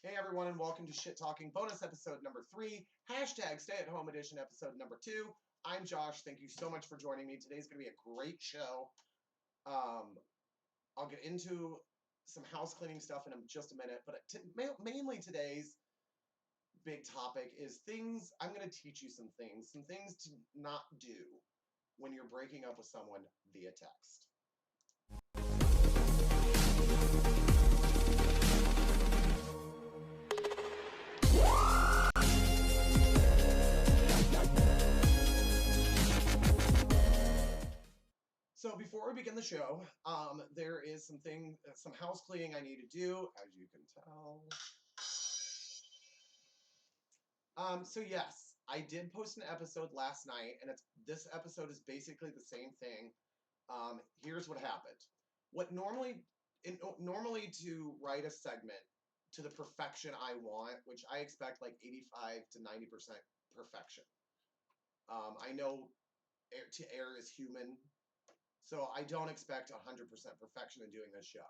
Hey everyone, and welcome to Shit Talking bonus episode number 3, hashtag stay at home edition episode number 2. I'm Josh. Thank you so much for joining me. Today's going to be a great show. I'll get into some house cleaning stuff in just a minute, but mainly today's big topic is things. I'm going to teach you some things to not do when you're breaking up with someone via text. So before we begin the show, there is some house cleaning I need to do, as you can tell. So yes, I did post an episode last night, and this episode is basically the same thing. Here's what happened. Normally to write a segment to the perfection I want, which I expect like 85 to 90% perfection. I know to err is human. So I don't expect 100% perfection in doing this show.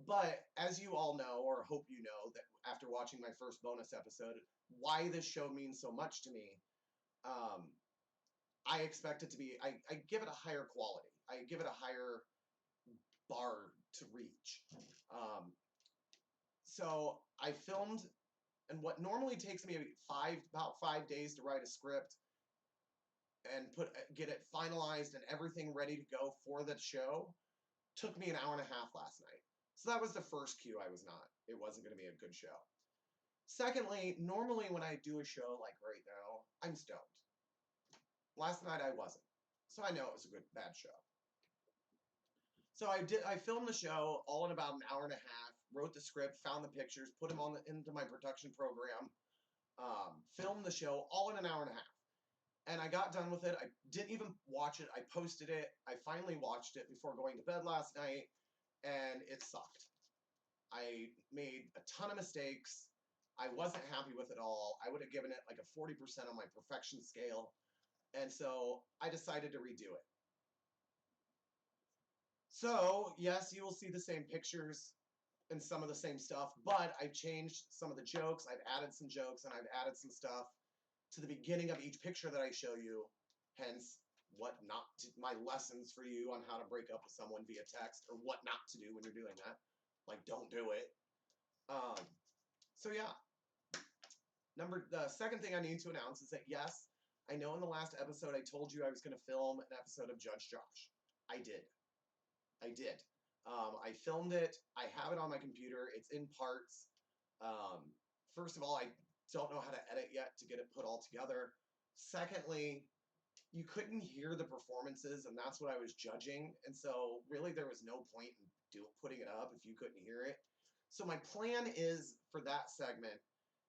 But as you all know, or hope you know, that after watching my first bonus episode, why this show means so much to me, I expect it to be, I give it a higher quality. I give it a higher bar to reach. So I filmed, and what normally takes me about 5 days to write a script and get it finalized and everything ready to go for the show, took me an hour and a half last night. So that was the first cue it wasn't going to be a good show. Secondly, normally when I do a show like right now, I'm stoned. Last night I wasn't. So I know it was a bad show. So I filmed the show all in about an hour and a half, wrote the script, found the pictures, put them into my production program, filmed the show all in an hour and a half. And I got done with it. I didn't even watch it. I posted it. I finally watched it before going to bed last night, and it sucked. I made a ton of mistakes. I wasn't happy with it all. I would have given it like a 40% on my perfection scale. And so I decided to redo it. So, yes, you will see the same pictures and some of the same stuff, but I've changed some of the jokes. I've added some jokes, and I've added some stuff to the beginning of each picture that I show you, hence my lessons for you on how to break up with someone via text, or what not to do when you're doing that. Like, don't do it. So yeah. The second thing I need to announce is that yes, I know in the last episode I told you I was going to film an episode of Judge Josh. I did. I filmed it. I have it on my computer. It's in parts. First of all, I don't know how to edit yet to get it put all together. Secondly, you couldn't hear the performances, and that's what I was judging. And so really there was no point in putting it up if you couldn't hear it. So my plan is for that segment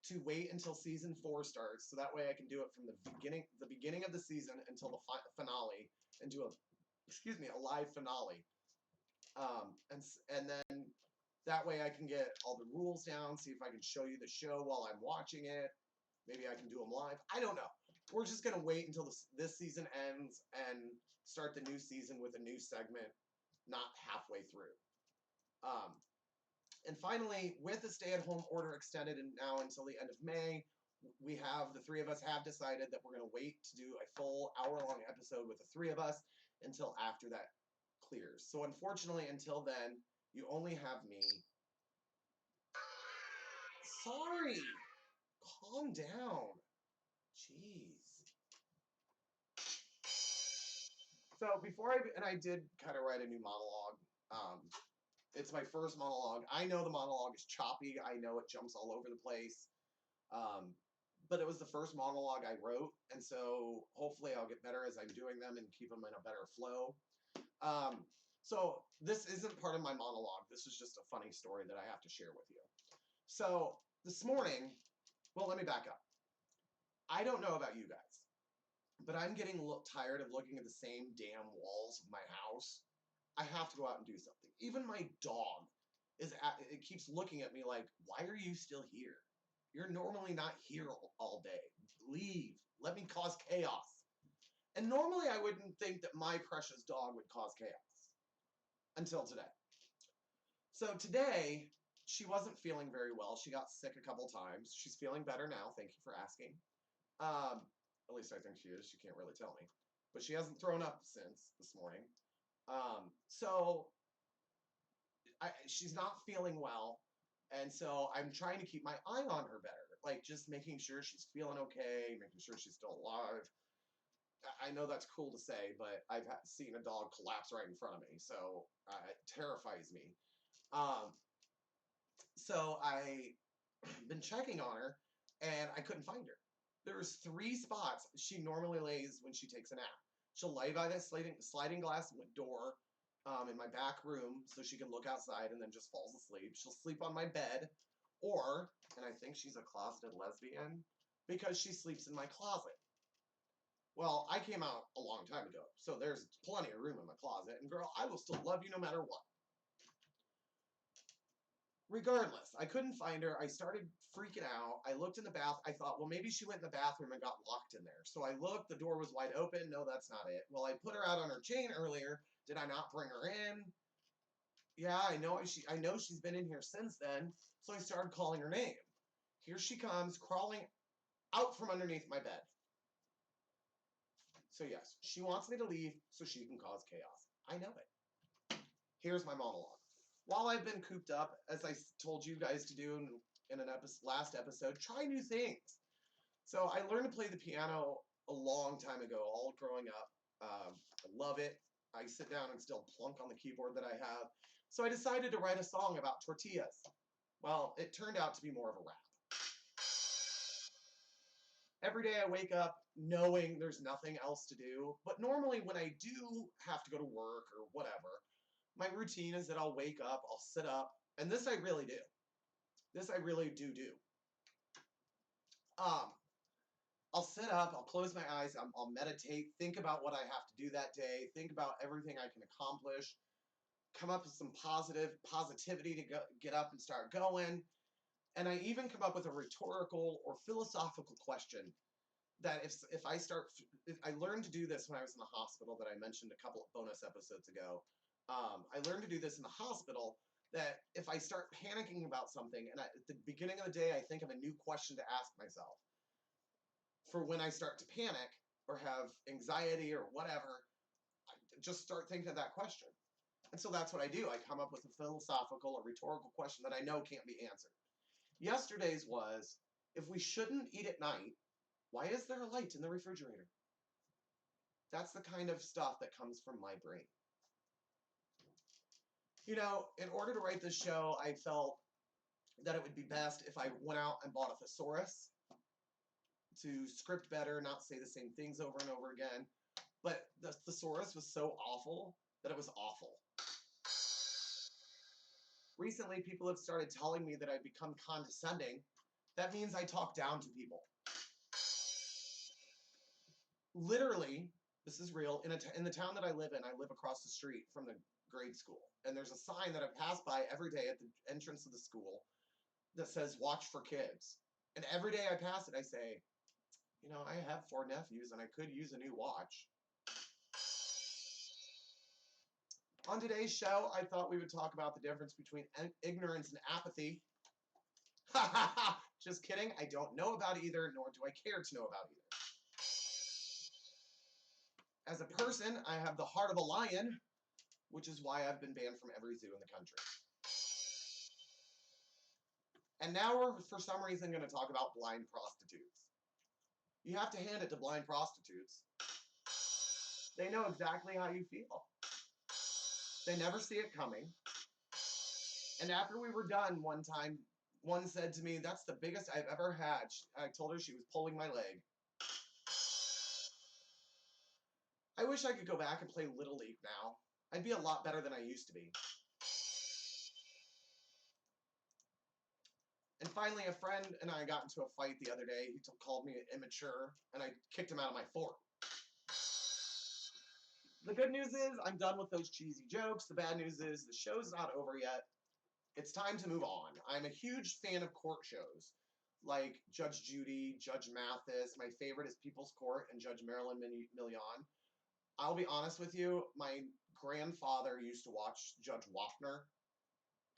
to wait until season 4 starts, so that way I can do it from the beginning of the season until the finale, and do a live finale. And then that way I can get all the rules down, see if I can show you the show while I'm watching it. Maybe I can do them live. I don't know. We're just going to wait until this season ends and start the new season with a new segment, not halfway through. And finally, with the stay-at-home order extended and now until the end of May, the three of us have decided that we're going to wait to do a full hour-long episode with the three of us until after that clears. So unfortunately, until then, you only have me. Sorry. Calm down. Jeez. So I did kind of write a new monologue. It's my first monologue. I know the monologue is choppy. I know it jumps all over the place. But it was the first monologue I wrote, and so hopefully I'll get better as I'm doing them and keep them in a better flow. So this isn't part of my monologue. This is just a funny story that I have to share with you. So this morning, well, let me back up. I don't know about you guys, but I'm getting tired of looking at the same damn walls of my house. I have to go out and do something. Even my dog it keeps looking at me like, why are you still here? You're normally not here all day. Leave. Let me cause chaos. And normally I wouldn't think that my precious dog would cause chaos. Until today. So today, she wasn't feeling very well. She got sick a couple times. She's feeling better now. Thank you for asking. At least I think she is. She can't really tell me. But she hasn't thrown up since this morning. So she's not feeling well. And so I'm trying to keep my eye on her better. Like just making sure she's feeling okay, making sure she's still alive. I know that's cool to say, but I've seen a dog collapse right in front of me. So it terrifies me. Um, so I been checking on her, and I couldn't find her. There was 3 spots she normally lays when she takes a nap. She'll lay by the sliding glass door in my back room so she can look outside and then just falls asleep. She'll sleep on my bed, or, and I think she's a closeted lesbian, because she sleeps in my closet. Well, I came out a long time ago, so there's plenty of room in my closet, and girl, I will still love you no matter what. Regardless, I couldn't find her. I started freaking out. I looked in the bath. I thought, well, maybe she went in the bathroom and got locked in there. So I looked. The door was wide open. No, that's not it. Well, I put her out on her chain earlier. Did I not bring her in? Yeah, I know she's been in here since then. So I started calling her name. Here she comes, crawling out from underneath my bed. So yes, she wants me to leave so she can cause chaos. I know it. Here's my monologue. While I've been cooped up, as I told you guys to do in an last episode, try new things. So I learned to play the piano a long time ago, all growing up. I love it. I sit down and still plunk on the keyboard that I have. So I decided to write a song about tortillas. Well, it turned out to be more of a rap. Every day I wake up knowing there's nothing else to do, but normally when I do have to go to work or whatever, my routine is that I'll wake up, I'll sit up, and this I really do. This I really do. I'll sit up, I'll close my eyes, I'll meditate, think about what I have to do that day, think about everything I can accomplish, come up with some positivity to get up and start going, and I even come up with a rhetorical or philosophical question that if I learned to do this when I was in the hospital that I mentioned a couple of bonus episodes ago. I learned to do this in the hospital, that if I start panicking about something and at the beginning of the day I think of a new question to ask myself, for when I start to panic or have anxiety or whatever, I just start thinking of that question. And so that's what I do. I come up with a philosophical or rhetorical question that I know can't be answered. Yesterday's was, if we shouldn't eat at night, why is there a light in the refrigerator? That's the kind of stuff that comes from my brain. You know, in order to write this show, I felt that it would be best if I went out and bought a thesaurus to script better, not say the same things over and over again. But the thesaurus was so awful that it was awful. Recently, people have started telling me that I've become condescending. That means I talk down to people. Literally, this is real, in the town that I live in, I live across the street from the grade school. And there's a sign that I pass by every day at the entrance of the school that says, watch for kids. And every day I pass it, I say, you know, I have 4 nephews and I could use a new watch. On today's show, I thought we would talk about the difference between ignorance and apathy. Ha ha ha! Just kidding. I don't know about either, nor do I care to know about either. As a person, I have the heart of a lion, which is why I've been banned from every zoo in the country. And now we're, for some reason, going to talk about blind prostitutes. You have to hand it to blind prostitutes. They know exactly how you feel. They never see it coming. And after we were done one time, one said to me, that's the biggest I've ever had. I told her she was pulling my leg. I wish I could go back and play Little League now. I'd be a lot better than I used to be. And finally, a friend and I got into a fight the other day. He called me immature, and I kicked him out of my fort. The good news is I'm done with those cheesy jokes. The bad news is the show's not over yet. It's time to move on. I'm a huge fan of court shows, like Judge Judy, Judge Mathis. My favorite is People's Court and Judge Marilyn Milian. I'll be honest with you, my grandfather used to watch Judge Waffner.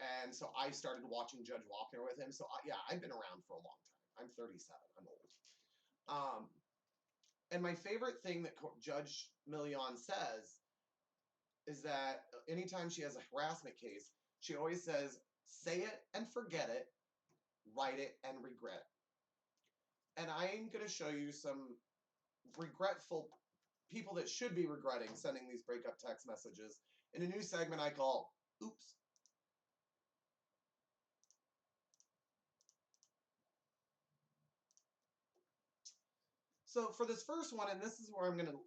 And so I started watching Judge Walker with him. So yeah, I've been around for a long time. I'm 37. I'm old. And my favorite thing that Judge Millian says is that anytime she has a harassment case, she always says, say it and forget it, write it and regret it. And I'm going to show you some regretful people that should be regretting sending these breakup text messages in a new segment I call Oops. So for this first one, and this is where I'm going to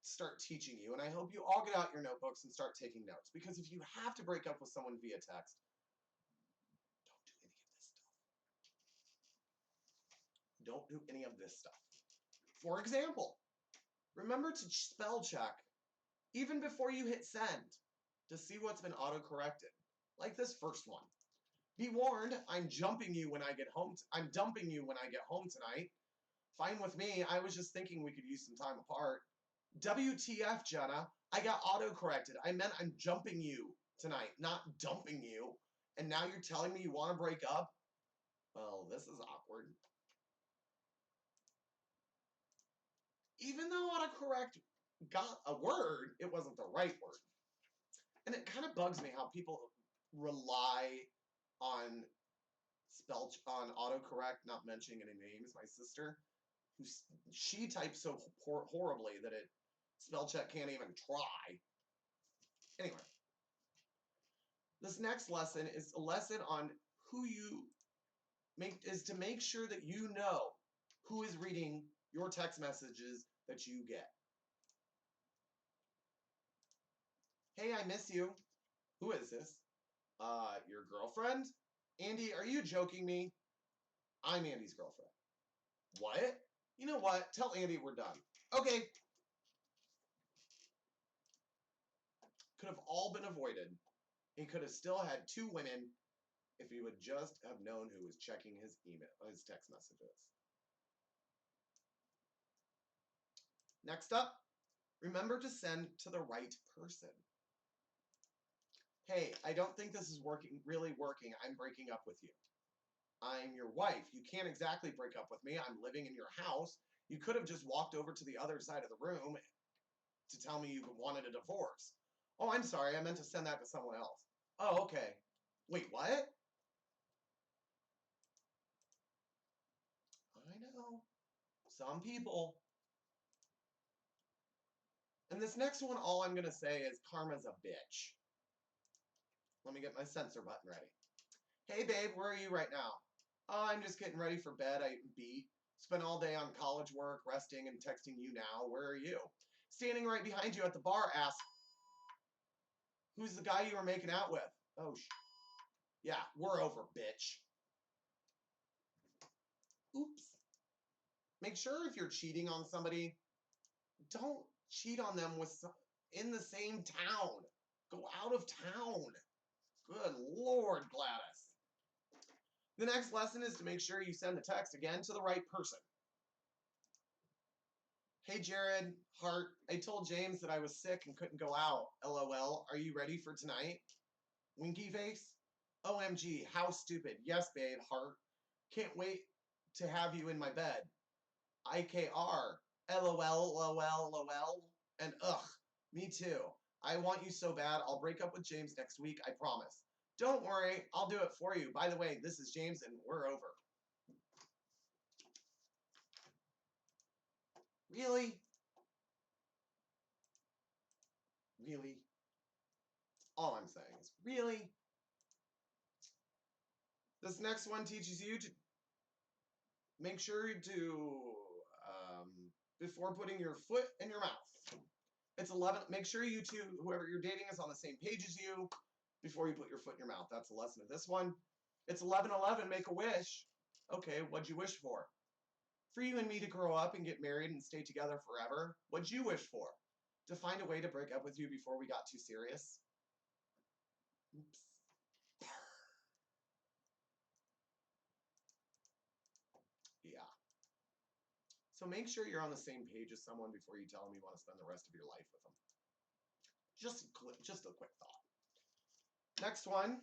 start teaching you, and I hope you all get out your notebooks and start taking notes, because if you have to break up with someone via text, don't do any of this stuff. Don't do any of this stuff. For example, remember to spell check even before you hit send to see what's been auto-corrected. Like this first one. Be warned, I'm jumping you when I get home. I'm dumping you when I get home tonight. Fine with me. I was just thinking we could use some time apart. WTF, Jenna. I got auto-corrected. I meant I'm jumping you tonight, not dumping you. And now you're telling me you want to break up? Well, this is awkward. Even though autocorrect got a word, it wasn't the right word. And it kind of bugs me how people rely on autocorrect, not mentioning any names. My sister, she types so horribly that spell check can't even try. Anyway, this next lesson is a lesson on to make sure that you know who is reading your text messages that you get. Hey, I miss you. Who is this? Your girlfriend? Andy, are you joking me? I'm Andy's girlfriend. What? You know what? Tell Andy we're done. Okay. Could have all been avoided. He could have still had 2 women if he would just have known who was checking his text messages. Next up, remember to send to the right person. Hey, I don't think this is really working. I'm breaking up with you. I'm your wife. You can't exactly break up with me. I'm living in your house. You could have just walked over to the other side of the room to tell me you wanted a divorce. Oh, I'm sorry. I meant to send that to someone else. Oh, okay. Wait, what? I know. Some people. And this next one, all I'm going to say is karma's a bitch. Let me get my censor button ready. Hey, babe, where are you right now? Oh, I'm just getting ready for bed. I beat. Spent all day on college work, resting, and texting you now. Where are you? Standing right behind you at the bar, ass. Who's the guy you were making out with? Oh, yeah, we're over, bitch. Oops. Make sure if you're cheating on somebody, don't cheat on them in the same town. Go out of town. Good Lord, Gladys. The next lesson is to make sure you send the text again to the right person. Hey, Jared, heart, I told James that I was sick and couldn't go out. LOL, are you ready for tonight? Winky face? OMG, how stupid. Yes, babe, heart. Can't wait to have you in my bed. IKR. LOL, LOL, LOL. And ugh, me too. I want you so bad. I'll break up with James next week, I promise. Don't worry, I'll do it for you. By the way, this is James and we're over. Really? Really? All I'm saying is, really? This next one teaches you to make sure to, before putting your foot in your mouth. It's 11. Make sure you two, whoever you're dating, is on the same page as you before you put your foot in your mouth. That's the lesson of this one. It's 11:11. Make a wish. Okay, what'd you wish for? For you and me to grow up and get married and stay together forever. What'd you wish for? To find a way to break up with you before we got too serious. Oops. Yeah. So make sure you're on the same page as someone before you tell them you want to spend the rest of your life with them. Just a quick thought. Next one.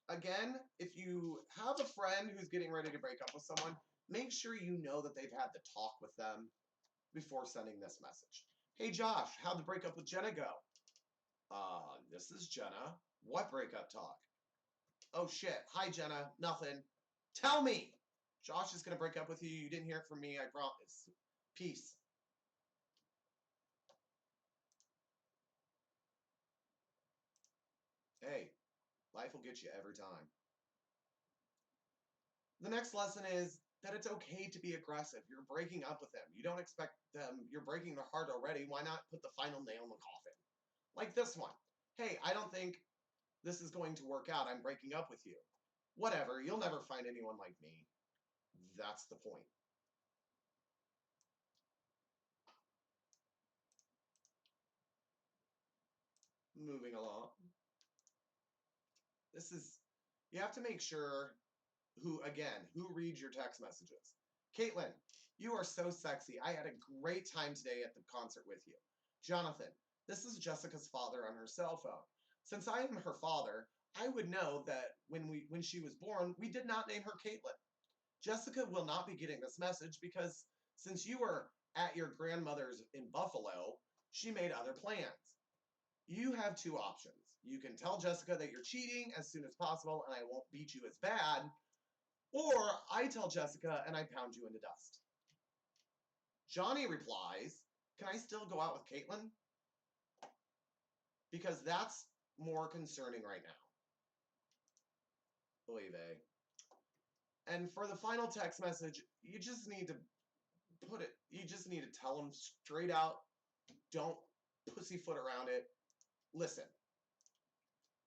Again, if you have a friend who's getting ready to break up with someone, make sure you know that they've had the talk with them before sending this message. Hey Josh, how'd the breakup with Jenna go? This is Jenna. What breakup talk? Oh shit. Hi Jenna. Nothing. Tell me! Josh is gonna break up with you. You didn't hear it from me, I promise. Peace. Hey, life will get you every time. The next lesson is that it's okay to be aggressive. You're breaking up with them. You don't expect them, you're breaking their heart already. Why not put the final nail in the coffin? Like this one. Hey, I don't think this is going to work out. I'm breaking up with you. Whatever, you'll never find anyone like me. That's the point. Moving along. You have to make sure who reads your text messages. Caitlin, you are so sexy. I had a great time today at the concert with you. Jonathan, this is Jessica's father on her cell phone. Since I am her father, I would know that when she was born, we did not name her Caitlin. Jessica will not be getting this message because since you were at your grandmother's in Buffalo, she made other plans. You have two options. You can tell Jessica that you're cheating as soon as possible and I won't beat you as bad, or I tell Jessica and I pound you into dust. Johnny replies, can I still go out with Caitlin? Because that's more concerning right now. Believe A. And for the final text message, you just need to tell them straight out, don't pussyfoot around it. Listen,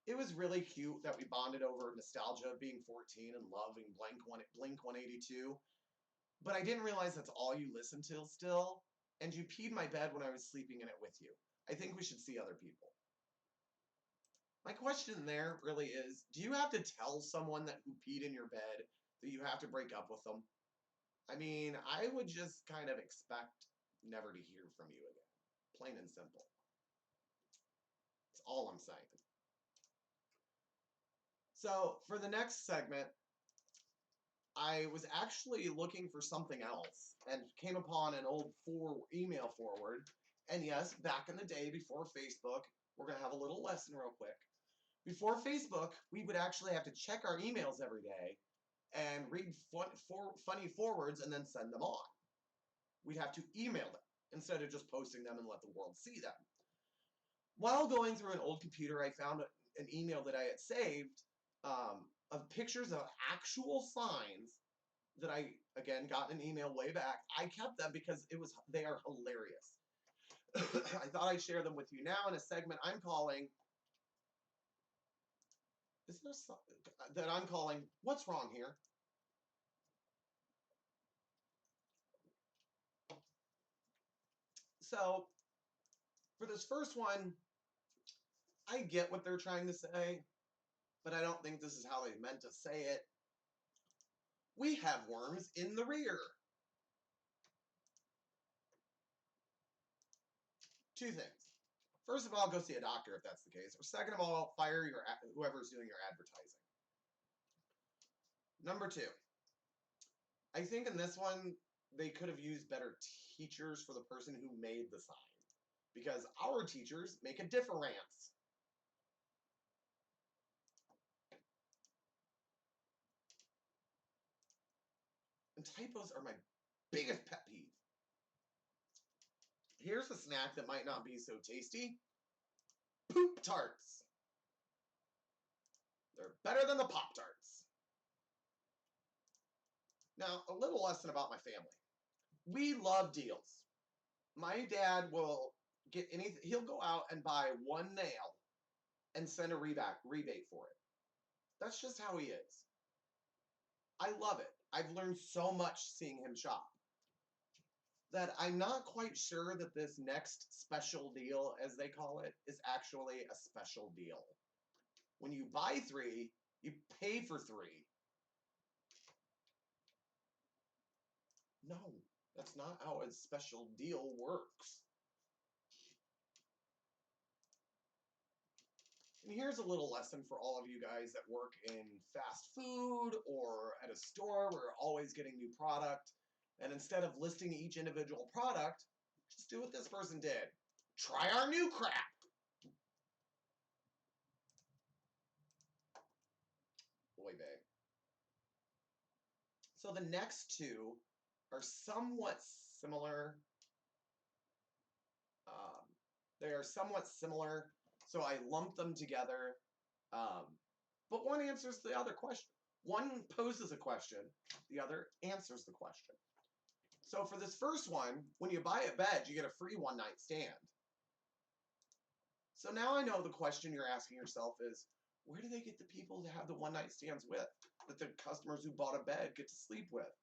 it was really cute that we bonded over nostalgia of being 14 and loving Blink 182, but I didn't realize that's all you listen to still, and you peed my bed when I was sleeping in it with you. I think we should see other people. My question there really is, do you have to tell someone who peed in your bed that you have to break up with them? I mean, I would just kind of expect never to hear from you again. Plain and simple. That's all I'm saying. So for the next segment, I was actually looking for something else and came upon an old email forward. And yes, back in the day before Facebook, we're going to have a little lesson real quick. Before Facebook, we would actually have to check our emails every day and read funny forwards and then send them on. We'd have to email them instead of just posting them and let the world see them. While going through an old computer, I found an email that I had saved of pictures of actual signs that I, again, got an email way back. I kept them because they are hilarious. I thought I'd share them with you now in a segment I'm calling, What's Wrong Here? So, for this first one, I get what they're trying to say, but I don't think this is how they meant to say it. We have worms in the rear. Two things. First of all, go see a doctor if that's the case. Or second of all, fire whoever's doing your advertising. Number two, I think in this one, they could have used better teachers for the person who made the sign. Because our teachers make a difference. And typos are my biggest pet peeve. Here's a snack that might not be so tasty. Poop Tarts. They're better than the Pop-Tarts. Now, a little lesson about my family. We love deals. My dad will get anything. He'll go out and buy one nail and send a rebate for it. That's just how he is. I love it. I've learned so much seeing him shop that I'm not quite sure that this next special deal, as they call it, is actually a special deal. When you buy 3, you pay for 3. No, that's not how a special deal works. And here's a little lesson for all of you guys that work in fast food or at a store where you're always getting new product. And instead of listing each individual product, just do what this person did. Try our new crap. Oy vey. So the next two are somewhat similar. They are somewhat similar, so I lumped them together. But one answers the other question. One poses a question, the other answers the question. So for this first one, when you buy a bed, you get a free one-night stand. So now I know the question you're asking yourself is, where do they get the people to have the one-night stands with, that the customers who bought a bed get to sleep with?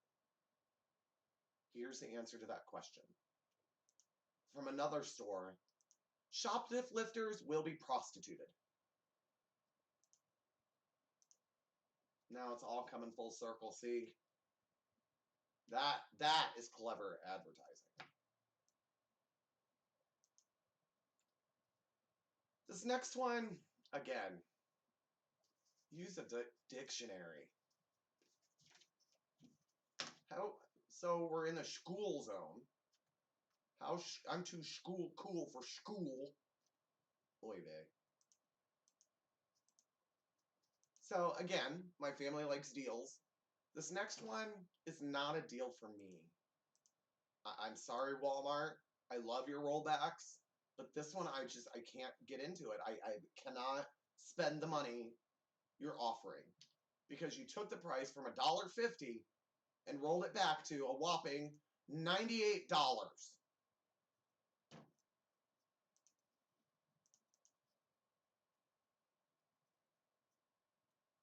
Here's the answer to that question. From another store, shoplifters will be prostituted. Now it's all coming full circle. See, that is clever advertising. This next one, again, use a dictionary. So we're in a school zone. I'm too cool for school. Oy vey. So again, my family likes deals. This next one is not a deal for me. I'm sorry, Walmart. I love your rollbacks, but this one I can't get into it. I cannot spend the money you're offering because you took the price from $1.50 and rolled it back to a whopping $98.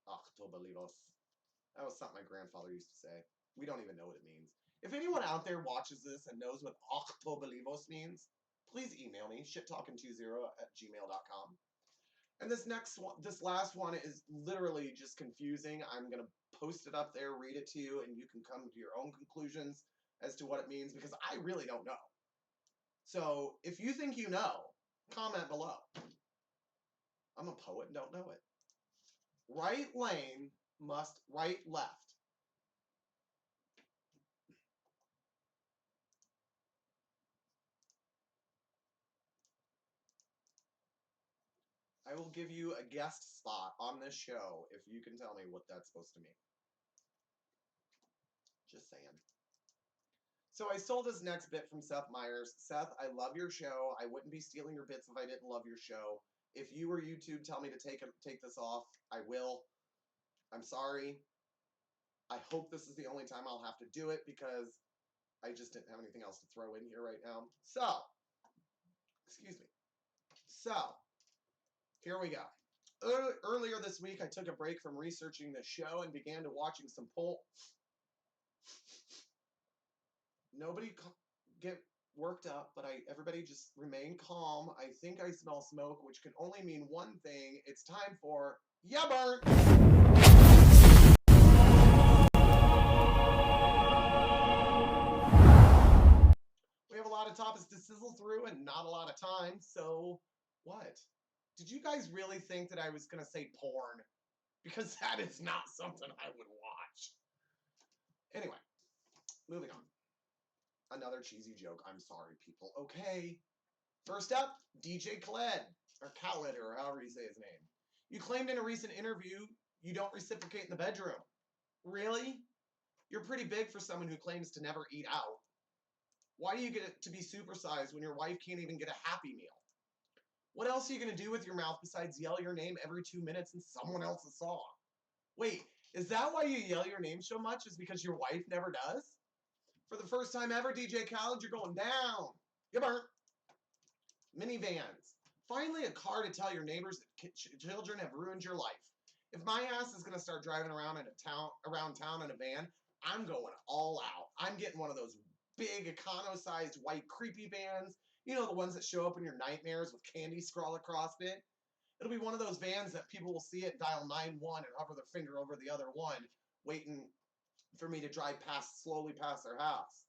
Octobolivos. That was something my grandfather used to say. We don't even know what it means. If anyone out there watches this and knows what octobolivos means, please email me, shittalkin20@gmail.com. And this last one is literally just confusing. I'm going to post it up there, read it to you, and you can come to your own conclusions as to what it means because I really don't know. So if you think you know, comment below. I'm a poet and don't know it. Right lane must right left. I will give you a guest spot on this show if you can tell me what that's supposed to mean. Just saying. So I stole this next bit from Seth Meyers. Seth, I love your show. I wouldn't be stealing your bits if I didn't love your show. If you or YouTube tell me to take this off, I will. I'm sorry. I hope this is the only time I'll have to do it because I just didn't have anything else to throw in here right now. So, excuse me. So, here we go. Earlier this week, I took a break from researching the show and began to watching some Nobody get worked up, but everybody just remain calm. I think I smell smoke, which can only mean one thing. It's time for Ya Burnt! We have a lot of topics to sizzle through and not a lot of time, so what? Did you guys really think that I was going to say porn? Because that is not something I would watch. Anyway, moving on. Another cheesy joke. I'm sorry, people. Okay. First up, DJ Khaled, or Khaled, or however you say his name. You claimed in a recent interview you don't reciprocate in the bedroom. Really? You're pretty big for someone who claims to never eat out. Why do you get to be supersized when your wife can't even get a Happy Meal? What else are you going to do with your mouth besides yell your name every 2 minutes in someone else's song? Wait, is that why you yell your name so much? Is because your wife never does? For the first time ever, DJ Khaled, you're going down. You burnt. Minivans. Finally, a car to tell your neighbors that children have ruined your life. If my ass is going to start driving around town in a van, I'm going all out. I'm getting one of those big, econo-sized, white, creepy vans. You know, the ones that show up in your nightmares with candy scrawl across it. It'll be one of those vans that people will see it, dial 911, and hover their finger over the other one, waiting for me to drive slowly past their house.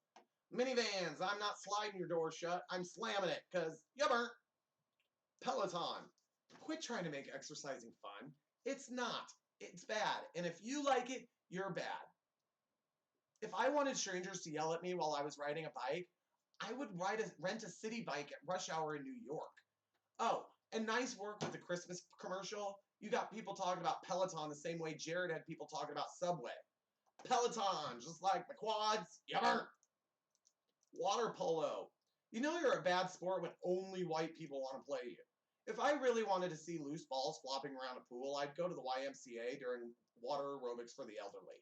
Minivans, I'm not sliding your door shut. I'm slamming it, because you burnt. Peloton. Quit trying to make exercising fun. It's not. It's bad. And if you like it, you're bad. If I wanted strangers to yell at me while I was riding a bike, I would rent a city bike at rush hour in New York. Oh, and nice work with the Christmas commercial. You got people talking about Peloton the same way Jared had people talking about Subway. Peloton, just like the quads, yummer. Water polo. You know you're a bad sport when only white people want to play you. If I really wanted to see loose balls flopping around a pool, I'd go to the YMCA during water aerobics for the elderly.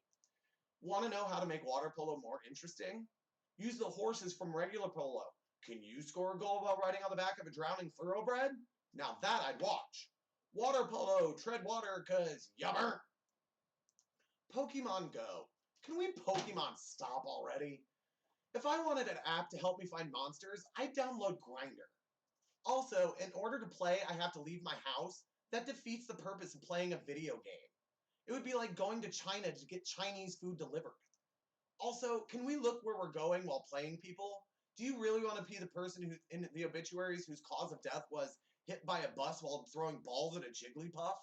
Want to know how to make water polo more interesting? Use the horses from regular polo. Can you score a goal while riding on the back of a drowning thoroughbred? Now that I'd watch. Water polo, tread water, cause yummer. Pokemon Go. Can we Pokemon stop already? If I wanted an app to help me find monsters, I'd download Grindr. Also, in order to play, I have to leave my house. That defeats the purpose of playing a video game. It would be like going to China to get Chinese food delivered. Also, can we look where we're going while playing people? Do you really want to be the person who in the obituaries whose cause of death was hit by a bus while throwing balls at a Jigglypuff?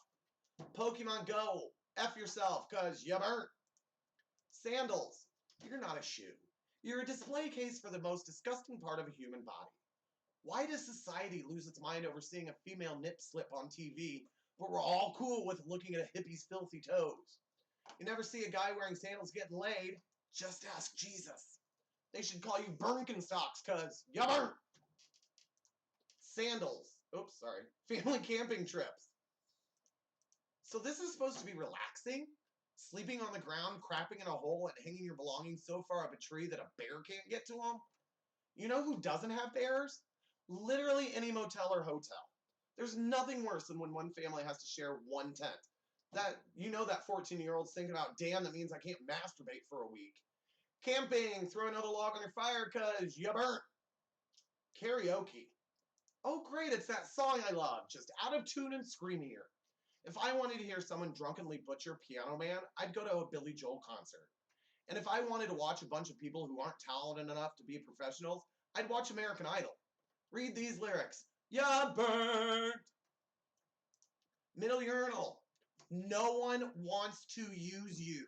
Pokemon Go. F yourself, cause you burnt. Sandals. You're not a shoe. You're a display case for the most disgusting part of a human body. Why does society lose its mind over seeing a female nip slip on TV, but we're all cool with looking at a hippie's filthy toes? You never see a guy wearing sandals getting laid. Just ask Jesus. They should call you Birkenstocks, cuz you burnt. Sandals. Oops, sorry. Family camping trips. So this is supposed to be relaxing? Sleeping on the ground, crapping in a hole, and hanging your belongings so far up a tree that a bear can't get to them? You know who doesn't have bears? Literally any motel or hotel. There's nothing worse than when one family has to share one tent. That 14-year-old's thinking about, damn, that means I can't masturbate for a week. Camping, throw another log on your fire cause you burnt. Karaoke. Oh great, it's that song I love, just out of tune and screamier. If I wanted to hear someone drunkenly butcher Piano Man, I'd go to a Billy Joel concert. And if I wanted to watch a bunch of people who aren't talented enough to be professionals, I'd watch American Idol. Read these lyrics. Ya burnt. Middle urinal. No one wants to use you.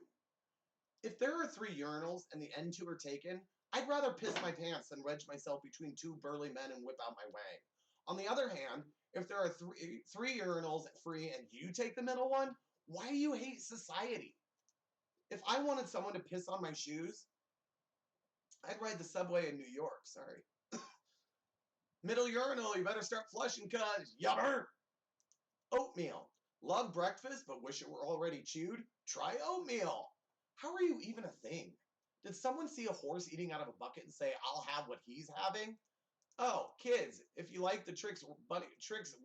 If there are 3 urinals and the end 2 are taken, I'd rather piss my pants than wedge myself between 2 burly men and whip out my wang. On the other hand, if there are three urinals free and you take the middle one, why do you hate society? If I wanted someone to piss on my shoes, I'd ride the subway in New York, sorry. Middle urinal, you better start flushing cuz yummer. Oatmeal. Love breakfast but wish it were already chewed? Try oatmeal. How are you even a thing? Did someone see a horse eating out of a bucket and say, I'll have what he's having? Oh, kids, if you like the Trix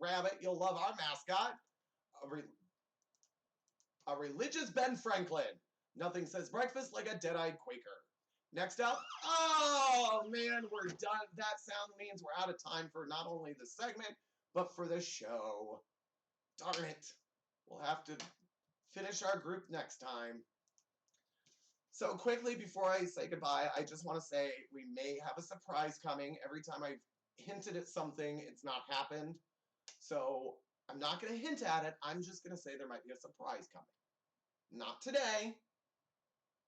Rabbit, you'll love our mascot. A religious Ben Franklin. Nothing says breakfast like a dead-eyed Quaker. Next up, oh man, we're done. That sound means we're out of time for not only the segment, but for the show. Darn it. We'll have to finish our group next time. So quickly before I say goodbye, I just want to say we may have a surprise coming. Every time I've hinted at something, it's not happened. So I'm not going to hint at it. I'm just going to say there might be a surprise coming. Not today,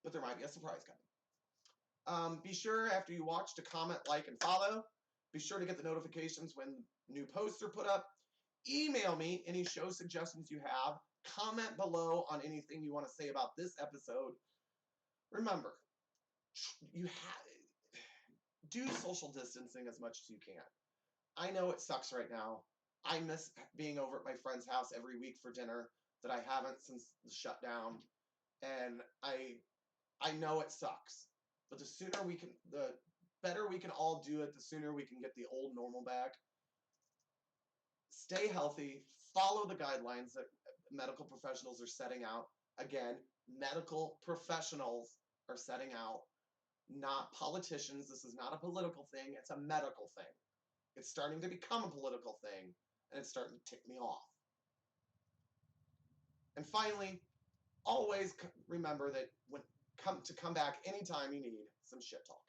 but there might be a surprise coming. Be sure after you watch to comment, like, and follow. Be sure to get the notifications when new posts are put up. Email me any show suggestions you have. Comment below on anything you want to say about this episode. Remember, do social distancing as much as you can. I know it sucks right now. I miss being over at my friend's house every week for dinner that I haven't since the shutdown. And I know it sucks. But the better we can all do it, the sooner we can get the old normal back. Stay healthy. Follow the guidelines that medical professionals are setting out. Again, medical professionals are setting out, not politicians. This is not a political thing. It's a medical thing. It's starting to become a political thing, and it's starting to tick me off. And finally, always remember that come back anytime you need some shit talk.